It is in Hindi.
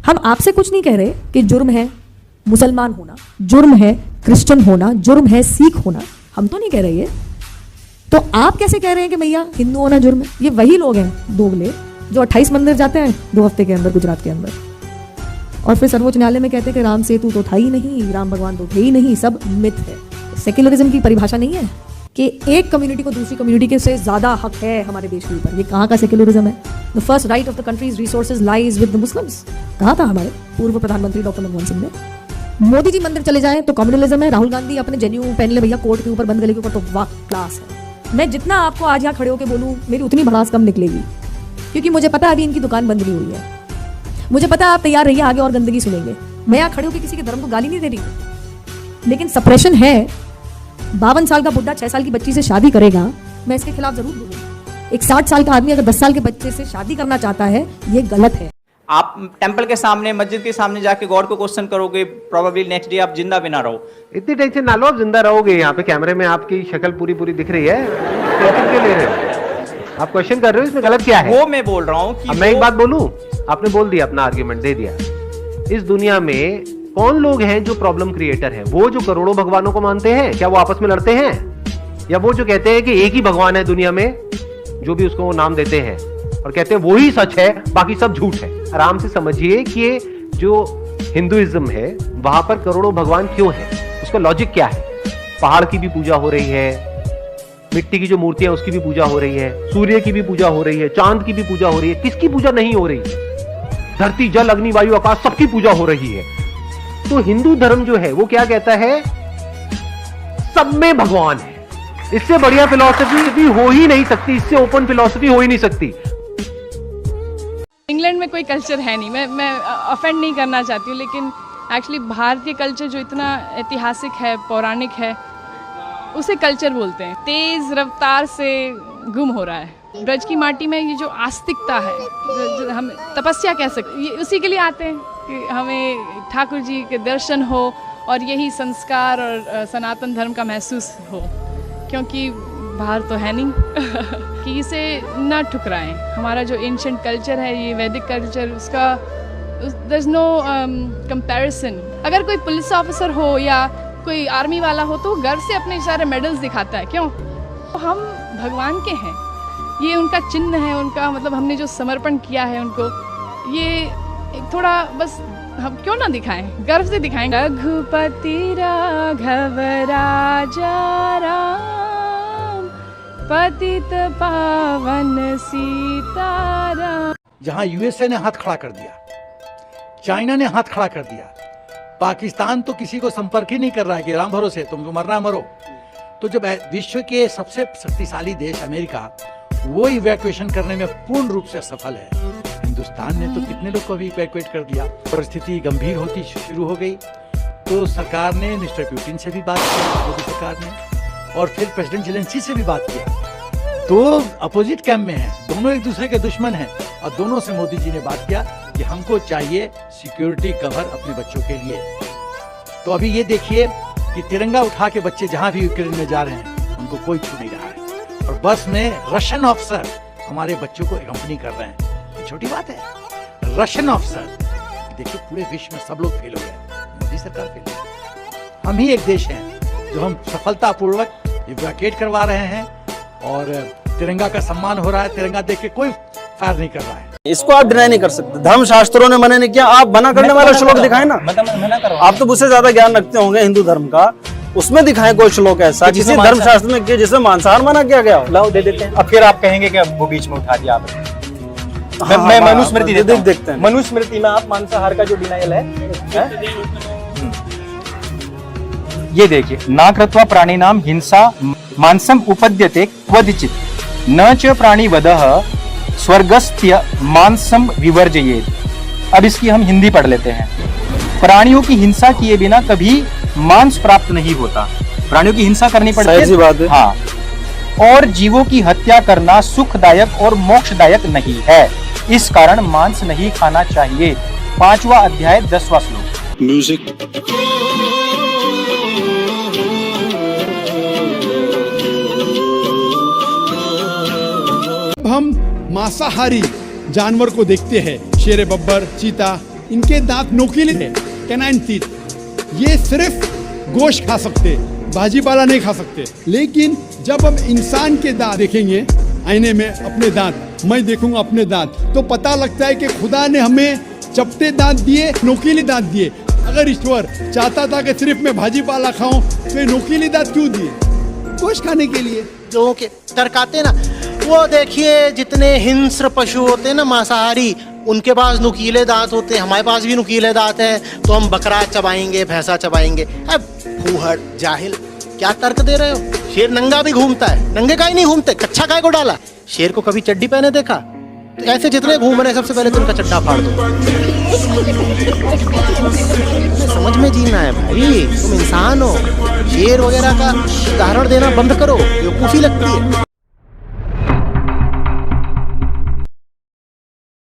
हम आपसे कुछ नहीं कह रहे कि जुर्म है मुसलमान होना, जुर्म है क्रिश्चियन होना, जुर्म है सिख होना, हम तो नहीं कह रहे ये। तो आप कैसे कह रहे हैं कि भैया हिंदू होना जुर्म है? ये वही लोग हैं दोगले जो 28 मंदिर जाते हैं 2 हफ्ते के अंदर गुजरात के अंदर, और फिर सर्वोच्च न्यायालय में कहते हैं कि राम सेतु तो था ही नहीं, राम भगवान तो थे ही नहीं, सब मिथ है। सेक्युलरिज्म की परिभाषा नहीं है कि एक कम्युनिटी को दूसरी कम्युनिटी के से ज्यादा हक है हमारे देश के ऊपर। ये कहाँ का सेक्युलरिज्म है? The first right of the countries resources lies with the Muslims, कहा था हमारे पूर्व प्रधानमंत्री डॉक्टर मनमोहन सिंह ने। मोदी जी मंदिर चले जाएं तो कम्युनलिज्म है, राहुल गांधी अपने जेन्यू पहन ले भैया कोर्ट के ऊपर, बंद गले के ऊपर, तो वाह क्लास है। मैं जितना आपको आज यहाँ खड़े होकर बोलूँ मेरी उतनी भड़ास कम निकलेगी, क्योंकि मुझे पता है अभी इनकी दुकान बंद नहीं हुई है। मुझे पता है आप तैयार रहिए, आगे और गंदगी सुनेंगे। मैं यहाँ खड़े होकर किसी के धर्म को गाली नहीं दे रही, लेकिन सप्रेशन है। 52 साल का बुढ़ा 6 साल की बच्ची से शादी करेगा, मैं इसके खिलाफ जरूर बोलूंगी। एक 60 साल का आदमी अगर 10 साल के बच्चे से शादी करना चाहता है, ये गलत है। आप टेंपल के सामने, मस्जिद के सामने जाके गॉड को क्वेश्चन करोगे, प्रोबेबली नेक्स्ट डे आप जिंदा भी ना रहो। इतनी टेंशन ना लो, आप जिंदा रहोगे। यहाँ पे कैमरे में आपकी शक्ल पूरी पूरी दिख रही है, टेंशन क्यों ले रहे हो? आप क्वेश्चन कर रहे हो, इसमें गलत क्या है? वो मैं बोल रहा हूँ कि मैं एक बात बोलूं, आपने बोल दिया, अपना आर्ग्यूमेंट दे दिया। इस दुनिया में कौन लोग हैं जो प्रॉब्लम क्रिएटर हैं? वो जो करोड़ों भगवानों को मानते हैं, क्या वो आपस में लड़ते हैं? या वो जो कहते हैं कि एक ही भगवान है दुनिया में, जो भी उसको नाम देते हैं और कहते हैं वो ही सच है, बाकी सब झूठ है? आराम से समझिए कि ये जो हिंदुइज्म है वहां पर करोड़ों भगवान क्यों है, उसका लॉजिक क्या है? पहाड़ की भी पूजा हो रही है, मिट्टी की जो मूर्तियां उसकी भी पूजा हो रही है, सूर्य की भी पूजा हो रही है, चांद की भी पूजा हो रही है। किसकी पूजा नहीं हो रही? धरती, जल, अग्नि, वायु, आकाश, सबकी पूजा हो रही है। तो हिंदू धर्म जो है वो क्या कहता है? सब में भगवान है। इससे बढ़िया फिलॉसफी भी हो ही नहीं सकती, इससे ओपन फिलॉसफी हो ही नहीं सकती। इंग्लैंड में कोई कल्चर है नहीं, मैं ऑफेंड नहीं करना चाहती हूँ, लेकिन एक्चुअली भारतीय कल्चर जो इतना ऐतिहासिक है, पौराणिक है, उसे कल्चर बोलते हैं। तेज रफ्तार से गुम हो रहा है। ब्रज की माटी में ये जो आस्तिकता है, जो हम तपस्या कह सकते, ये उसी के लिए आते हैं कि हमें ठाकुर जी के दर्शन हो और यही संस्कार और सनातन धर्म का महसूस हो, क्योंकि बाहर तो है नहीं कि इसे ना ठुकराएं। हमारा जो एंशिएंट कल्चर है, ये वैदिक कल्चर, उसका देयर इज नो कंपैरिजन। अगर कोई पुलिस ऑफिसर हो या कोई आर्मी वाला हो तो वो गर्व से अपने सारे मेडल्स दिखाता है, क्यों? तो हम भगवान के हैं, ये उनका चिन्ह है, उनका मतलब हमने जो समर्पण किया है उनको, ये थोड़ा बस हम क्यों ना दिखाएं, गर्व से दिखाएं। रघुपति राघव राजा राम, पतित पावन सीताराम। जहां यूएसए ने हाथ खड़ा कर दिया, चाइना ने हाथ खड़ा कर दिया, पाकिस्तान तो किसी को संपर्क ही नहीं कर रहा है कि राम भरोसे तुमको मरना मरो। तो जब विश्व के सबसे शक्तिशाली देश अमेरिका वो इवैक्यूएशन करने में पूर्ण रूप से सफल है, हिंदुस्तान ने तो कितने लोग को भी इवैक्यूएट कर दिया। परिस्थिति गंभीर होती शुरू हो गई तो सरकार ने मिस्टर पुतिन से भी बात की, मोदी सरकार ने, और फिर प्रेसिडेंट जेलेंस्की से भी बात किया। तो अपोजिट कैंप में हैं, दोनों एक दूसरे के दुश्मन हैं, और दोनों से मोदी जी ने बात किया कि हमको चाहिए सिक्योरिटी कवर अपने बच्चों के लिए। तो अभी ये देखिए कि तिरंगा उठा के बच्चे जहां भी यूक्रेन में जा रहे हैं उनको कोई छू नहीं रहा है, और बस में रशियन ऑफिसर हमारे बच्चों को एक्कम्पनी कर रहे हैं। ये छोटी बात है, रशियन ऑफिसर। देखिए पूरे विश्व में सब लोग फेल हो गए, मोदी सरकार फेल हो गई। हम ही एक देश हैं जो हम सफलतापूर्वक इवैक्यूएट करवा रहे हैं, और तिरंगा का सम्मान हो रहा है। तिरंगा देख के कोई फायर नहीं कर रहा है। इसको आप डिनाई नहीं कर सकते, धर्म शास्त्रों ने मना नहीं किया। आप मना करने वाला श्लोक दिखाए ना, आप तो मुझसे ज्यादा ज्ञान रखते होंगे हिंदू धर्म का, उसमें दिखाए कोई श्लोक ऐसा किसी धर्म शास्त्र में किया जिसमें मांसाहार मना किया गया हो। लाओ दे देते हैं। अब फिर आप कहेंगे कि वो बीच में उठा दिया आपने। मैं मनुस्मृति देखते हैं, मनुस्मृति में आप मांसाहार का जो डिनाइल है, ये देखिए, ना कृत्वा प्राणिनाम हिंसा मांसम उपद्यते क्वचित न च प्राणिवदः स्वर्गस्थ्य मांसम विवर्जयेत्। अब इसकी हम हिंदी पढ़ लेते हैं। प्राणियों की हिंसा किए बिना कभी मांस प्राप्त नहीं होता, प्राणियों की हिंसा करनी पड़ती है, बात है। हाँ, और जीवों की हत्या करना सुखदायक और मोक्षदायक नहीं है, इस कारण मांस नहीं खाना चाहिए। 5वां अध्याय 10वां श्लोक। म्यूजिक। हम मांसाहारी जानवर को देखते हैं, शेर बब्बर, चीता, इनके दांत नोकीले थे, कैनाइन टीथ। ये सिर्फ गोश्त खा सकते, भाजीपाला नहीं खा सकते। लेकिन जब हम इंसान के दांत देखेंगे आईने में, अपने दांत, मैं देखूंगा अपने दांत, तो पता लगता है कि खुदा ने हमें चपटे दांत दिए, नोकीले दांत दिए। अगर ईश्वर चाहता था कि सिर्फ मैं भाजीपाला खाऊं तो ये नोकीले दांत क्यों दिए? गोश्त खाने के लिए। लोगों के तर्क ना, वो देखिए जितने हिंस्र पशु होते हैं ना, मांसाहारी, उनके पास नुकीले दांत होते हैं, हमारे पास भी नुकीले दांत हैं, तो हम बकरा चबाएंगे, भैंसा चबाएंगे। अब फूहड़ जाहिल, क्या तर्क दे रहे हो? शेर नंगा भी घूमता है, नंगे का ही नहीं घूमते, कच्छा काय को डाला? शेर को कभी चड्डी पहने देखा? तो ऐसे जितने घूम रहे सबसे पहले तुमका चड्डा फाड़ दो। समझ में जीना है भाई, तुम इंसान हो। शेर वगैरह का उदाहरण देना बंद करो, बेवकूफी लगती है।